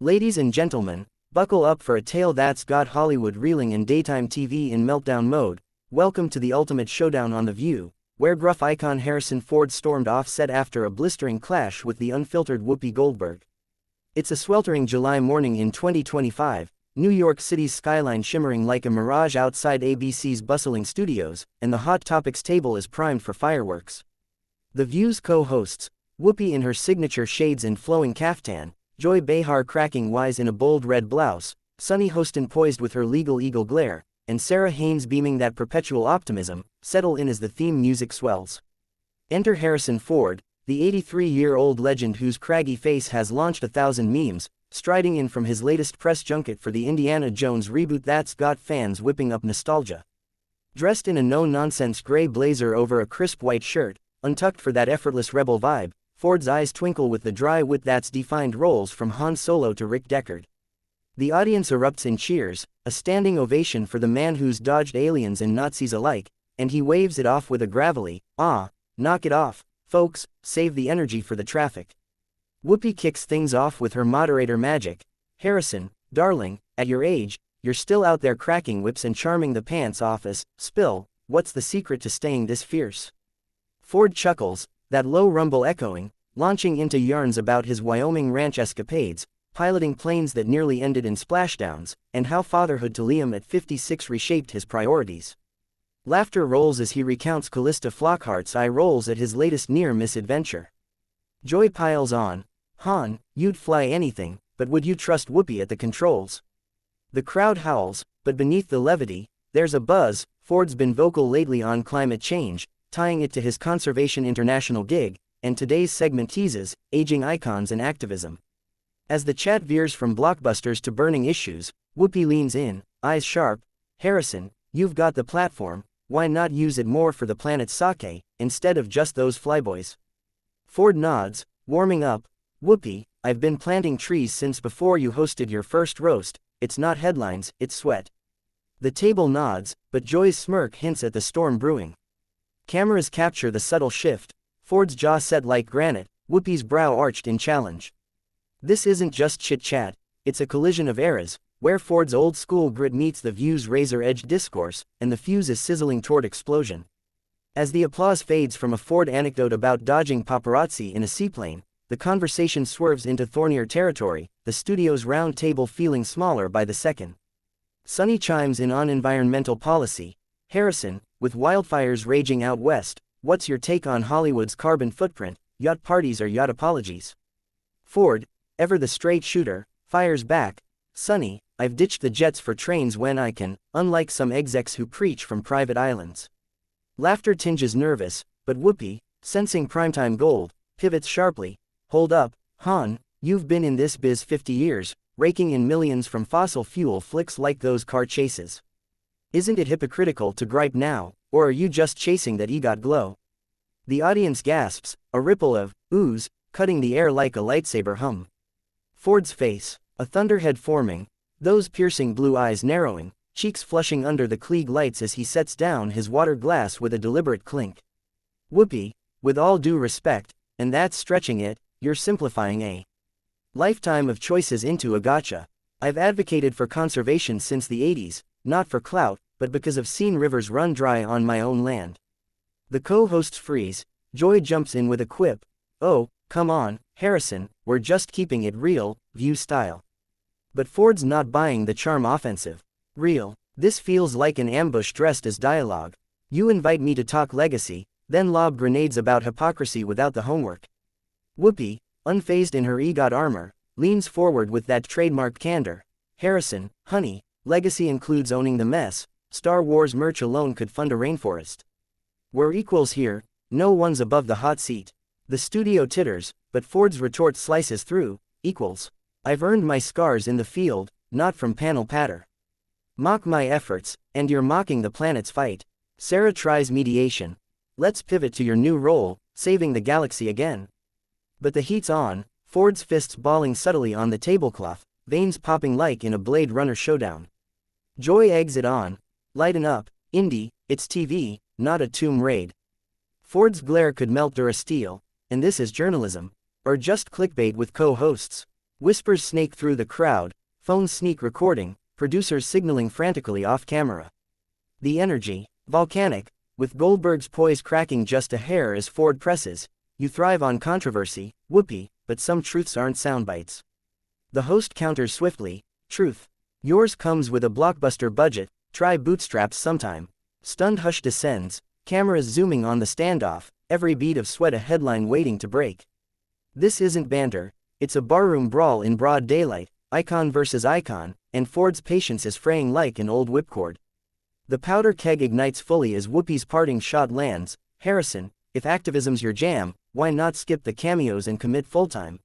Ladies and gentlemen, buckle up for a tale that's got Hollywood reeling and daytime TV in meltdown mode. Welcome to the ultimate showdown on The View, where gruff icon Harrison Ford stormed off set after a blistering clash with the unfiltered Whoopi Goldberg. It's a sweltering July morning in 2025, New York City's skyline shimmering like a mirage outside ABC's bustling studios, and the Hot Topics table is primed for fireworks. The View's co-hosts, Whoopi in her signature shades and flowing caftan, Joy Behar cracking wise in a bold red blouse, Sunny Hostin poised with her legal eagle glare, and Sarah Haynes beaming that perpetual optimism, settle in as the theme music swells. Enter Harrison Ford, the 83-year-old legend whose craggy face has launched 1,000 memes, striding in from his latest press junket for the Indiana Jones reboot that's got fans whipping up nostalgia. Dressed in a no-nonsense gray blazer over a crisp white shirt, untucked for that effortless rebel vibe, Ford's eyes twinkle with the dry wit that's defined roles from Han Solo to Rick Deckard. The audience erupts in cheers, a standing ovation for the man who's dodged aliens and Nazis alike, and he waves it off with a gravelly, "Ah, knock it off, folks, save the energy for the traffic." Whoopi kicks things off with her moderator magic. "Harrison, darling, at your age, you're still out there cracking whips and charming the pants off us. Spill, what's the secret to staying this fierce?" Ford chuckles, that low rumble echoing, launching into yarns about his Wyoming ranch escapades, piloting planes that nearly ended in splashdowns, and how fatherhood to Liam at 56 reshaped his priorities. Laughter rolls as he recounts Callista Flockhart's eye rolls at his latest near-miss adventure. Joy piles on, "Han, you'd fly anything, but would you trust Whoopi at the controls?" The crowd howls, but beneath the levity, there's a buzz. Ford's been vocal lately on climate change, tying it to his Conservation International gig, and today's segment teases aging icons and activism. As the chat veers from blockbusters to burning issues, Whoopi leans in, eyes sharp. "Harrison, you've got the platform, why not use it more for the planet's sake, instead of just those flyboys?" Ford nods, warming up. "Whoopi, I've been planting trees since before you hosted your first roast. It's not headlines, it's sweat." The table nods, but Joy's smirk hints at the storm brewing. Cameras capture the subtle shift, Ford's jaw set like granite, Whoopi's brow arched in challenge. This isn't just chit-chat, it's a collision of eras, where Ford's old-school grit meets the View's razor-edged discourse, and the fuse is sizzling toward explosion. As the applause fades from a Ford anecdote about dodging paparazzi in a seaplane, the conversation swerves into thornier territory, the studio's round table feeling smaller by the second. Sunny chimes in on environmental policy. "Harrison, with wildfires raging out west, what's your take on Hollywood's carbon footprint, yacht parties or yacht apologies?" Ford, ever the straight shooter, fires back. "Sunny, I've ditched the jets for trains when I can, unlike some execs who preach from private islands." Laughter tinges nervous, but Whoopi, sensing primetime gold, pivots sharply. "Hold up, Han, you've been in this biz 50 years, raking in millions from fossil fuel flicks like those car chases. Isn't it hypocritical to gripe now, or are you just chasing that EGOT glow?" The audience gasps, a ripple of oohs, cutting the air like a lightsaber hum. Ford's face, a thunderhead forming, those piercing blue eyes narrowing, cheeks flushing under the Klieg lights as he sets down his water glass with a deliberate clink. "Whoopi, with all due respect, and that's stretching it, you're simplifying a lifetime of choices into a gotcha. I've advocated for conservation since the 80s, not for clout, but because I've seen rivers run dry on my own land." The co-hosts freeze. Joy jumps in with a quip. "Oh, come on, Harrison, we're just keeping it real, View style." But Ford's not buying the charm offensive. "Real? This feels like an ambush dressed as dialogue. You invite me to talk legacy, then lob grenades about hypocrisy without the homework." Whoopi, unfazed in her EGOT armor, leans forward with that trademark candor. "Harrison, honey, legacy includes owning the mess. Star Wars merch alone could fund a rainforest. We're equals here, no one's above the hot seat." The studio titters, but Ford's retort slices through. "Equals. I've earned my scars in the field, not from panel patter. Mock my efforts, and you're mocking the planet's fight." Sarah tries mediation. "Let's pivot to your new role, saving the galaxy again." But the heat's on, Ford's fists balling subtly on the tablecloth, veins popping like in a Blade Runner showdown. Joy eggs it on. "Lighten up, Indy, it's TV, not a tomb raid." Ford's glare could melt Durasteel, and this is journalism, or just clickbait with co-hosts. Whispers snake through the crowd, phones sneak recording, producers signaling frantically off camera. The energy, volcanic, with Goldberg's poise cracking just a hair as Ford presses. You thrive on controversy, Whoopi, but some truths aren't soundbites. The host counters swiftly, truth. Yours comes with a blockbuster budget, try bootstraps sometime. Stunned hush descends, cameras zooming on the standoff, every beat of sweat a headline waiting to break. This isn't banter, it's a barroom brawl in broad daylight, icon versus icon, and Ford's patience is fraying like an old whipcord. The powder keg ignites fully as Whoopi's parting shot lands. Harrison, if activism's your jam, why not skip the cameos and commit full-time?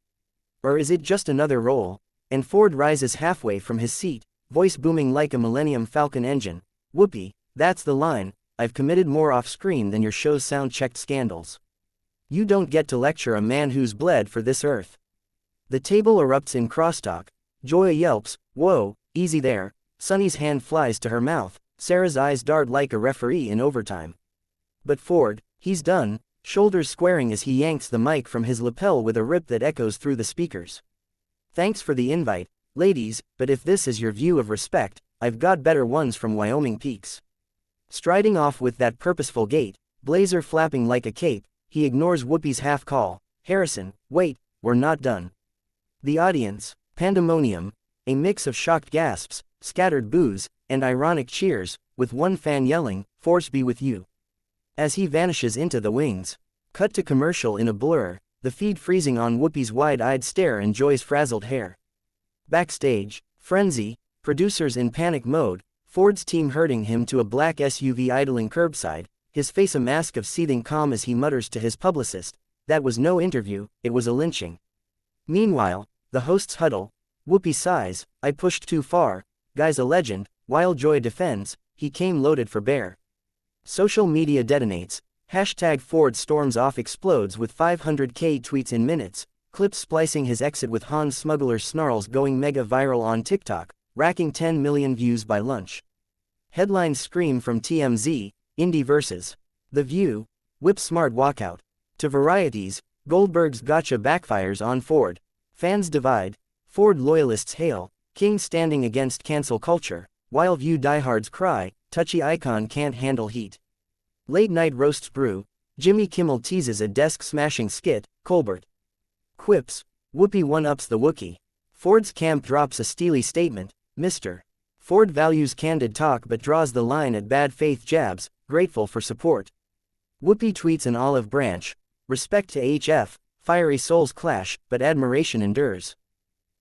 Or is it just another role? And Ford rises halfway from his seat, voice booming like a Millennium Falcon engine. Whoopi, that's the line, I've committed more off-screen than your show's sound-checked scandals. You don't get to lecture a man who's bled for this earth. The table erupts in crosstalk. Joy yelps, whoa, easy there. Sonny's hand flies to her mouth. Sarah's eyes dart like a referee in overtime. But Ford, he's done, shoulders squaring as he yanks the mic from his lapel with a rip that echoes through the speakers. Thanks for the invite, ladies, but if this is your view of respect, I've got better ones from Wyoming peaks. Striding off with that purposeful gait, blazer flapping like a cape, he ignores Whoopi's half-call. Harrison, wait, we're not done. The audience, pandemonium, a mix of shocked gasps, scattered boos, and ironic cheers, with one fan yelling, "Force be with you." As he vanishes into the wings. Cut to commercial in a blur, the feed freezing on Whoopi's wide-eyed stare and Joy's frazzled hair. Backstage, frenzy, producers in panic mode, Ford's team herding him to a black SUV idling curbside, his face a mask of seething calm as he mutters to his publicist, "That was no interview, it was a lynching." Meanwhile, the hosts huddle. Whoopi sighs, "I pushed too far, guy's a legend," while Joy defends, "He came loaded for bear." Social media detonates, hashtag Ford storms off explodes with 500k tweets in minutes, clips splicing his exit with Han smuggler snarls going mega viral on TikTok, racking 10 million views by lunch. Headlines scream from TMZ, Indie vs. The View, whip smart walkout. To Varieties, Goldberg's gotcha backfires on Ford. Fans divide, Ford loyalists hail, King standing against cancel culture, while View diehards cry, touchy icon can't handle heat. Late night roasts brew, Jimmy Kimmel teases a desk-smashing skit, Colbert quips, Whoopi one-ups the Wookiee. Ford's camp drops a steely statement, Mr. Ford values candid talk but draws the line at bad faith jabs, grateful for support. Whoopi tweets an olive branch, respect to HF, fiery souls clash, but admiration endures.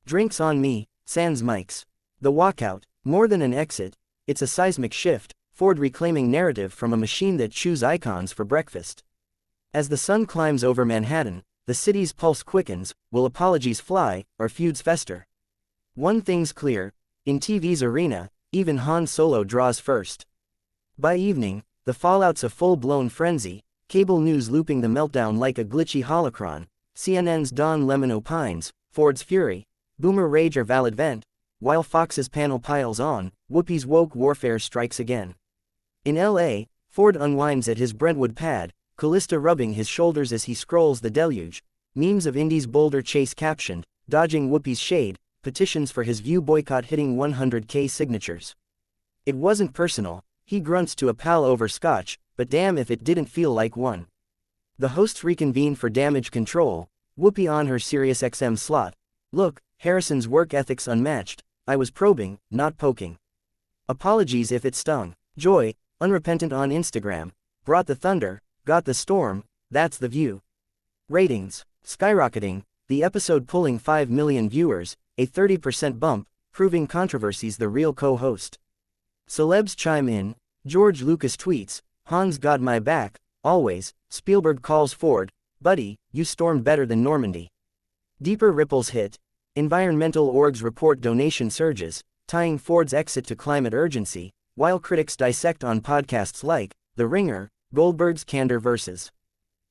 Drinks on me, sans mics. The walkout, more than an exit, it's a seismic shift, Ford reclaiming narrative from a machine that chews icons for breakfast. As the sun climbs over Manhattan, the city's pulse quickens, will apologies fly, or feuds fester? One thing's clear, in TV's arena, even Han Solo draws first. By evening, the fallout's a full-blown frenzy, cable news looping the meltdown like a glitchy holocron, CNN's Don Lemon opines, Ford's fury, boomer rage are valid vent, while Fox's panel piles on, Whoopi's woke warfare strikes again. In LA, Ford unwinds at his Brentwood pad, Callista rubbing his shoulders as he scrolls the deluge, memes of Indy's Boulder chase captioned, dodging Whoopi's shade, petitions for his View boycott hitting 100k signatures. It wasn't personal, he grunts to a pal over scotch, but damn if it didn't feel like one. The hosts reconvene for damage control, Whoopi on her SiriusXM slot. Look, Harrison's work ethic's unmatched, I was probing, not poking. Apologies if it stung. Joy, unrepentant on Instagram, brought the thunder, got the storm, that's the View. Ratings, skyrocketing, the episode pulling 5 million viewers, a 30% bump, proving controversy's the real co-host. Celebs chime in, George Lucas tweets, Han's got my back, always, Spielberg calls Ford, buddy, you stormed better than Normandy. Deeper ripples hit, environmental orgs report donation surges, tying Ford's exit to climate urgency, while critics dissect on podcasts like The Ringer, Goldberg's candor versus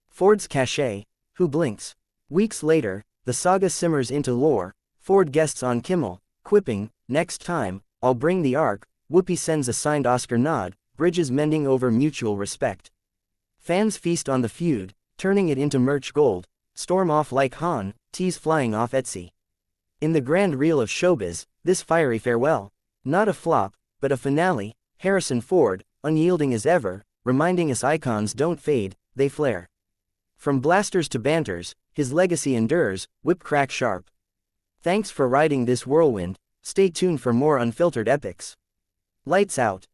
Ford's cachet, who blinks? Weeks later, the saga simmers into lore, Ford guests on Kimmel, quipping, next time, I'll bring the ark, Whoopi sends a signed Oscar nod, bridges mending over mutual respect. Fans feast on the feud, turning it into merch gold, storm off like Han, tees flying off Etsy. In the grand reel of showbiz, this fiery farewell, not a flop, but a finale, Harrison Ford, unyielding as ever, reminding us icons don't fade, they flare. From blasters to banters, his legacy endures, whip crack sharp. Thanks for riding this whirlwind, stay tuned for more unfiltered epics. Lights out.